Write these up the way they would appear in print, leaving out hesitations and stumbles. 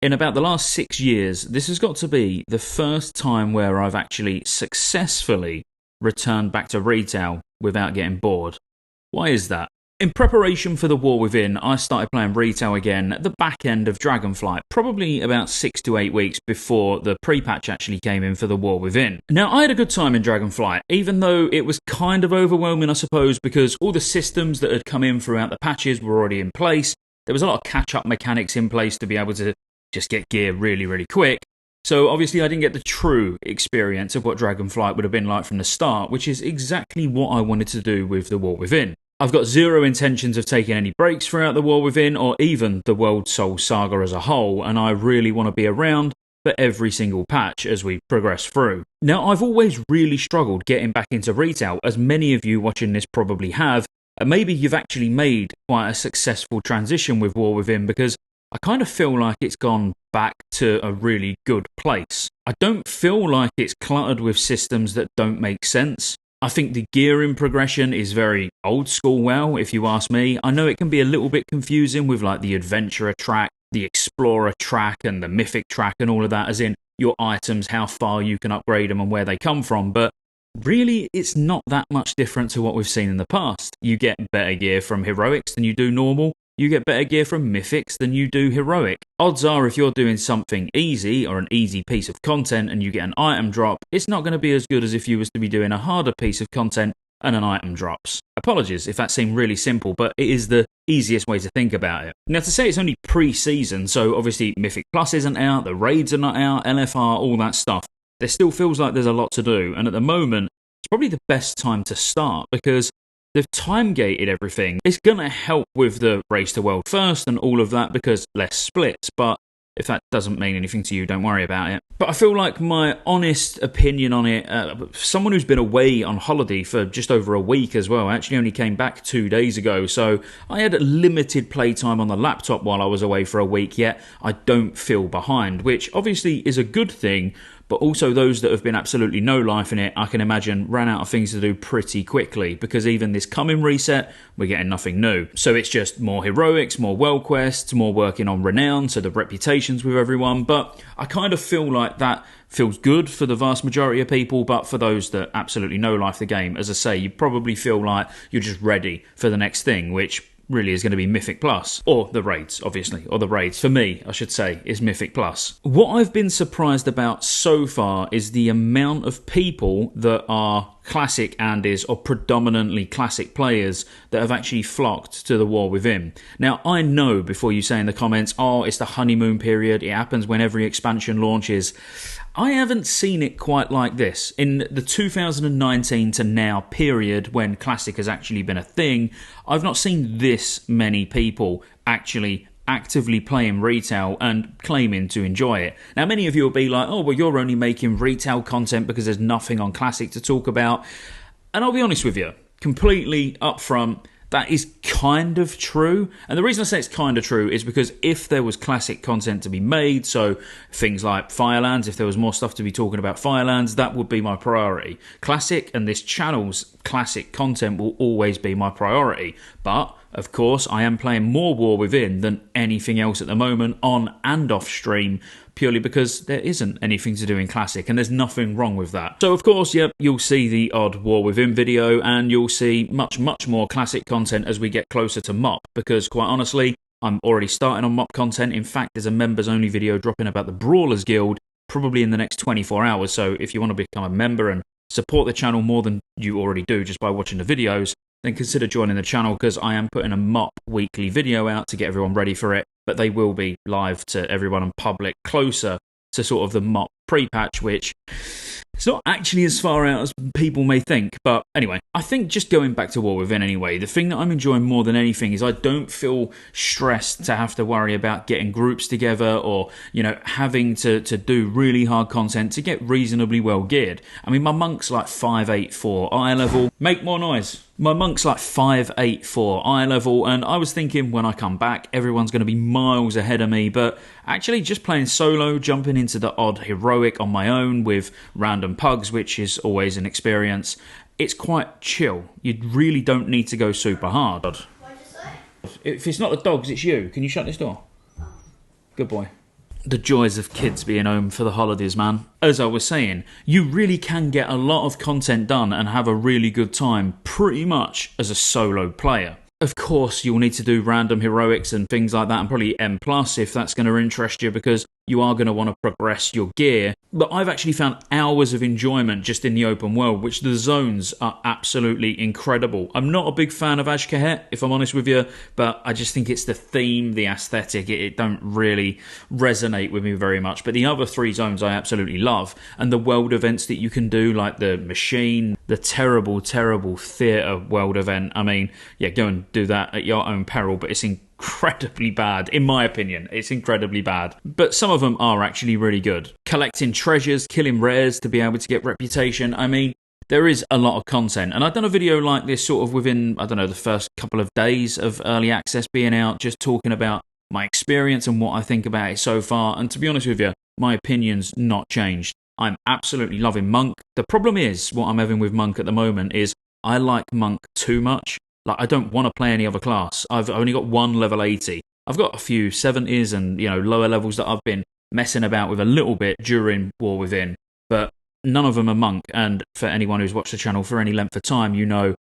In about the last 6 years, this has got to be the first time where I've actually successfully returned back to retail without getting bored. Why is that? In preparation for the War Within, I started playing retail again at the back end of Dragonflight, probably about 6 to 8 weeks before the pre-patch actually came in for the War Within. Now, I had a good time in Dragonflight, even though it was kind of overwhelming, I suppose, because all the systems that had come in throughout the patches were already in place. There was a lot of catch-up mechanics in place to be able to just get gear really, really quick. So obviously I didn't get the true experience of what Dragonflight would have been like from the start, which is exactly what I wanted to do with the War Within. I've got zero intentions of taking any breaks throughout the War Within, or even the World Soul Saga as a whole, and I really want to be around for every single patch as we progress through. Now, I've always really struggled getting back into retail, as many of you watching this probably have, and maybe you've actually made quite a successful transition with War Within, because I kind of feel like it's gone back to a really good place. I don't feel like it's cluttered with systems that don't make sense. I think the gearing progression is very old school, well, if you ask me. I know it can be a little bit confusing with like the Adventurer track, the Explorer track, and the Mythic track and all of that, as in your items, how far you can upgrade them and where they come from, but really it's not that much different to what we've seen in the past. You get better gear from Heroics than you do normal. You get better gear from Mythics than you do Heroic. Odds are if you're doing something easy or an easy piece of content and you get an item drop, it's not going to be as good as if you was to be doing a harder piece of content and an item drops. Apologies if that seemed really simple, but it is the easiest way to think about it. Now, to say it's only pre-season, so obviously Mythic Plus isn't out, the raids are not out, LFR, all that stuff, there still feels like there's a lot to do, and at the moment, it's probably the best time to start, because they've time-gated everything. It's going to help with the race to world first and all of that because less splits, but if that doesn't mean anything to you, don't worry about it. But I feel like my honest opinion on it, someone who's been away on holiday for just over a week as well, I actually only came back 2 days ago, so I had limited playtime on the laptop while I was away for a week, yet I don't feel behind, which obviously is a good thing, but also those that have been absolutely no life in it, I can imagine, ran out of things to do pretty quickly, because even this coming reset, we're getting nothing new. So it's just more Heroics, more World Quests, more working on Renown, so the reputations with everyone, but I kind of feel like that feels good for the vast majority of people, but for those that absolutely no life the game, as I say, you probably feel like you're just ready for the next thing, which really is going to be Mythic Plus, or the raids, obviously, or the raids, for me, I should say, is Mythic Plus. What I've been surprised about so far is the amount of people that are classic Andes or predominantly classic players that have actually flocked to the War Within. Now, I know before you say in the comments, oh, it's the honeymoon period, it happens when every expansion launches. I haven't seen it quite like this. In the 2019 to now period when Classic has actually been a thing, I've not seen this many people actually actively playing retail and claiming to enjoy it. Now, many of you will be like, oh, well, you're only making retail content because there's nothing on Classic to talk about. And I'll be honest with you, completely upfront, that is kind of true. And the reason I say it's kind of true is because if there was classic content to be made, so things like Firelands, if there was more stuff to be talking about Firelands, that would be my priority. Classic and this channel's classic content will always be my priority. But of course, I am playing more War Within than anything else at the moment, on and off stream, purely because there isn't anything to do in Classic, and there's nothing wrong with that. So of course, yep, you'll see the odd War Within video, and you'll see much more Classic content as we get closer to MOP, because quite honestly, I'm already starting on MOP content. In fact, there's a members-only video dropping about the Brawlers Guild, probably in the next 24 hours, so if you want to become a member and support the channel more than you already do just by watching the videos, then consider joining the channel, because I am putting a MOP weekly video out to get everyone ready for it, but they will be live to everyone and public closer to sort of the MOP pre-patch, which it's not actually as far out as people may think. But anyway, I think just going back to War Within anyway, the thing that I'm enjoying more than anything is I don't feel stressed to have to worry about getting groups together or, you know, having to do really hard content to get reasonably well geared. I mean, my monk's like 584 eye level. Make more noise. My monk's like 584 eye level, and I was thinking when I come back, everyone's going to be miles ahead of me, but actually just playing solo, jumping into the odd heroic on my own with random pugs, which is always an experience, it's quite chill. You really don't need to go super hard. What'd you say? If it's not the dogs, it's you. Can you shut this door? Good boy. The joys of kids being home for the holidays, man. As I was saying, you really can get a lot of content done and have a really good time pretty much as a solo player. Of course, you'll need to do random heroics and things like that, and probably M+, if that's going to interest you, because you are going to want to progress your gear. But I've actually found hours of enjoyment just in the open world, which the zones are absolutely incredible. I'm not a big fan of Scottejaye, if I'm honest with you, but I just think it's the theme, the aesthetic, it don't really resonate with me very much. But the other 3 zones I absolutely love, and the world events that you can do, like the machine, the terrible, terrible theatre world event. I mean, yeah, go and do that at your own peril, but it's incredibly bad, in my opinion. It's incredibly bad. But some of them are actually really good. Collecting treasures, killing rares to be able to get reputation. I mean, there is a lot of content. And I've done a video like this sort of within, I don't know, the first couple of days of early access being out, just talking about my experience and what I think about it so far. And to be honest with you, my opinion's not changed. I'm absolutely loving Monk. The problem is, what I'm having with Monk at the moment is I like Monk too much. Like, I don't want to play any other class. I've only got one level 80. I've got a few 70s and, lower levels that I've been messing about with a little bit during War Within, but none of them are Monk. And for anyone who's watched the channel for any length of time,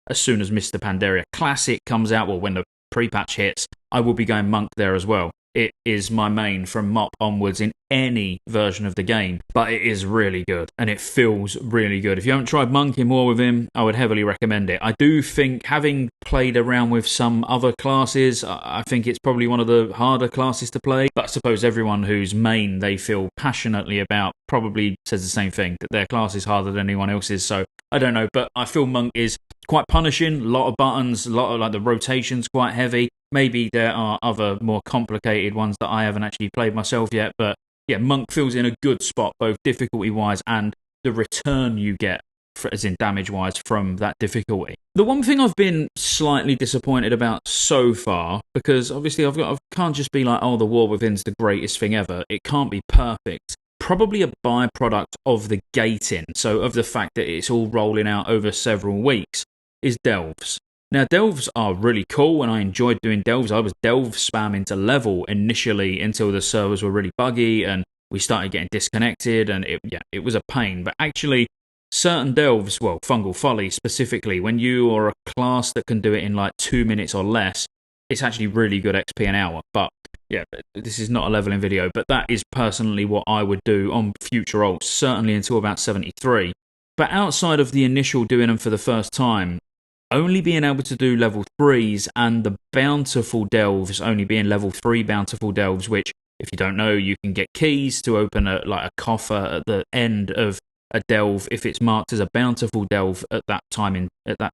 as soon as Mr. Pandaria Classic comes out, or when the pre-patch hits, I will be going Monk there as well. It is my main from MOP onwards in any version of the game, but it is really good and it feels really good. If you haven't tried Monk in War Within, I would heavily recommend it. I do think, having played around with some other classes, I think it's probably one of the harder classes to play, but I suppose everyone whose main they feel passionately about probably says the same thing, that their class is harder than anyone else's. So I don't know, but I feel Monk is quite punishing, a lot of buttons, a lot of the rotation's quite heavy. Maybe there are other more complicated ones that I haven't actually played myself yet, but yeah, Monk feels in a good spot, both difficulty-wise and the return you get, as in damage-wise, from that difficulty. The one thing I've been slightly disappointed about so far, because obviously I can't just be like, oh, the War Within's the greatest thing ever. It can't be perfect. Probably a byproduct of the gating, so of the fact that it's all rolling out over several weeks, is delves. Now, delves are really cool, and I enjoyed doing delves. I was delve spamming to level initially until the servers were really buggy and we started getting disconnected, and it was a pain. But actually, certain delves, well, Fungal Folly specifically, when you are a class that can do it in like 2 minutes or less, it's actually really good XP an hour. But yeah, this is not a leveling video, but that is personally what I would do on future ults, certainly until about 73. But outside of the initial doing them for the first time, only being able to do level 3s and the bountiful delves only being level 3 bountiful delves, which, if you don't know, you can get keys to open a coffer at the end of a delve if it's marked as a bountiful delve at that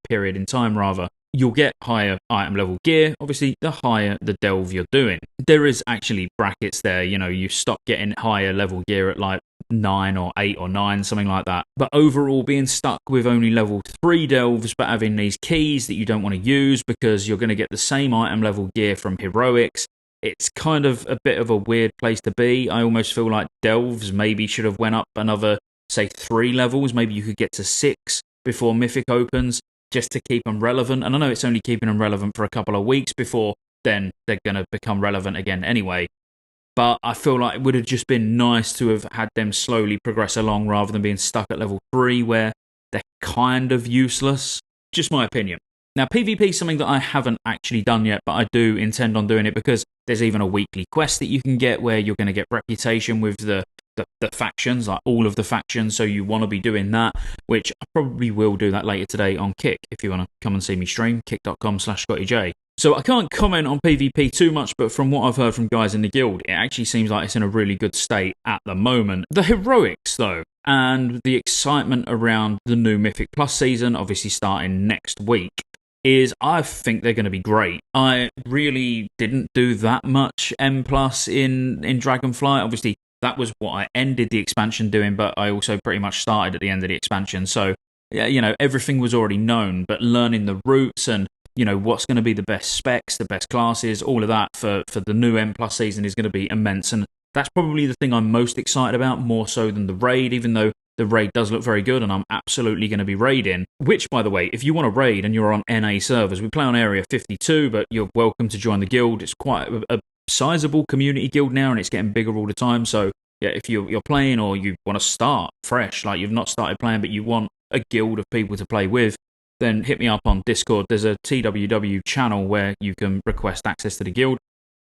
period in time rather. You'll get higher item level gear, obviously, the higher the delve you're doing. There is actually brackets there, you stop getting higher level gear at like 9 or 8 or 9, something like that. But overall, being stuck with only level 3 delves, but having these keys that you don't want to use because you're going to get the same item level gear from heroics, it's kind of a bit of a weird place to be. I almost feel like delves maybe should have went up another, say, 3 levels. Maybe you could get to 6 before Mythic opens, just to keep them relevant. And I know it's only keeping them relevant for a couple of weeks before then they're going to become relevant again anyway. But I feel like it would have just been nice to have had them slowly progress along rather than being stuck at level 3 where they're kind of useless. Just my opinion. Now, PvP is something that I haven't actually done yet, but I do intend on doing it because there's even a weekly quest that you can get where you're going to get reputation with the factions, like all of the factions, so you want to be doing that, which I probably will do that later today on Kick. If you want to come and see me stream, kick.com/Scottejaye. So I can't comment on PvP too much, but from what I've heard from guys in the guild, it actually seems like it's in a really good state at the moment. The heroics, though, and the excitement around the new Mythic Plus season, obviously starting next week, is I think they're going to be great. I really didn't do that much M Plus in Dragonflight. Obviously, that was what I ended the expansion doing, but I also pretty much started at the end of the expansion. So, yeah, everything was already known, but learning the routes and what's going to be the best specs, the best classes, all of that for the new M Plus season is going to be immense. And that's probably the thing I'm most excited about, more so than the raid, even though the raid does look very good and I'm absolutely going to be raiding. Which, by the way, if you want to raid and you're on NA servers, we play on Area 52, but you're welcome to join the guild. It's quite a sizable community guild now, and it's getting bigger all the time. So yeah, if you're playing or you want to start fresh, like you've not started playing but you want a guild of people to play with, then hit me up on Discord. There's a TWW channel where you can request access to the guild.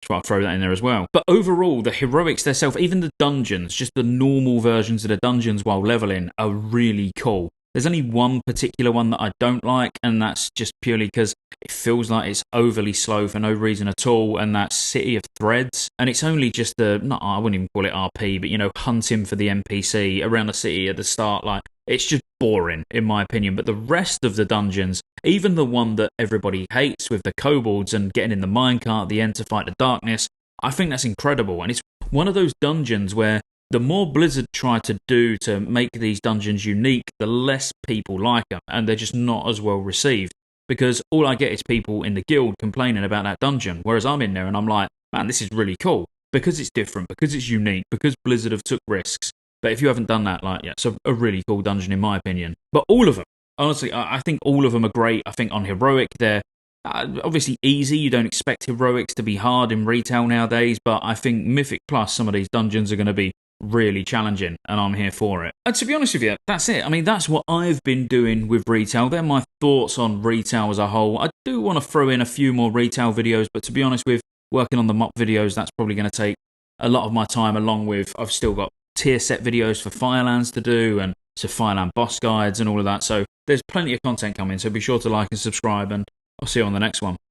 So I'll throw that in there as well. But overall, the heroics themselves, even the dungeons, just the normal versions of the dungeons while leveling, are really cool. There's only one particular one that I don't like, and that's just purely because it feels like it's overly slow for no reason at all, and that's City of Threads. And it's only just I wouldn't even call it RP, but hunting for the NPC around the city at the start, like, it's just boring, in my opinion. But the rest of the dungeons, even the one that everybody hates with the kobolds and getting in the minecart at the end to fight the darkness, I think that's incredible. And it's one of those dungeons where the more Blizzard try to do to make these dungeons unique, the less people like them, and they're just not as well received. Because all I get is people in the guild complaining about that dungeon, whereas I'm in there and I'm like, man, this is really cool. Because it's different, because it's unique, because Blizzard have took risks. But if you haven't done that, it's a really cool dungeon in my opinion. But all of them, honestly, I think all of them are great. I think on Heroic, they're obviously easy. You don't expect Heroics to be hard in retail nowadays, but I think Mythic Plus, some of these dungeons are going to be really challenging, and I'm here for it. And to be honest with you, that's it. I mean, that's what I've been doing with retail. They're my thoughts on retail as a whole. I do want to throw in a few more retail videos, but to be honest with working on the MOP videos, that's probably going to take a lot of my time, along with I've still got tier set videos for Firelands to do, and so Fireland boss guides and all of that. So there's plenty of content coming, so be sure to like and subscribe, and I'll see you on the next one.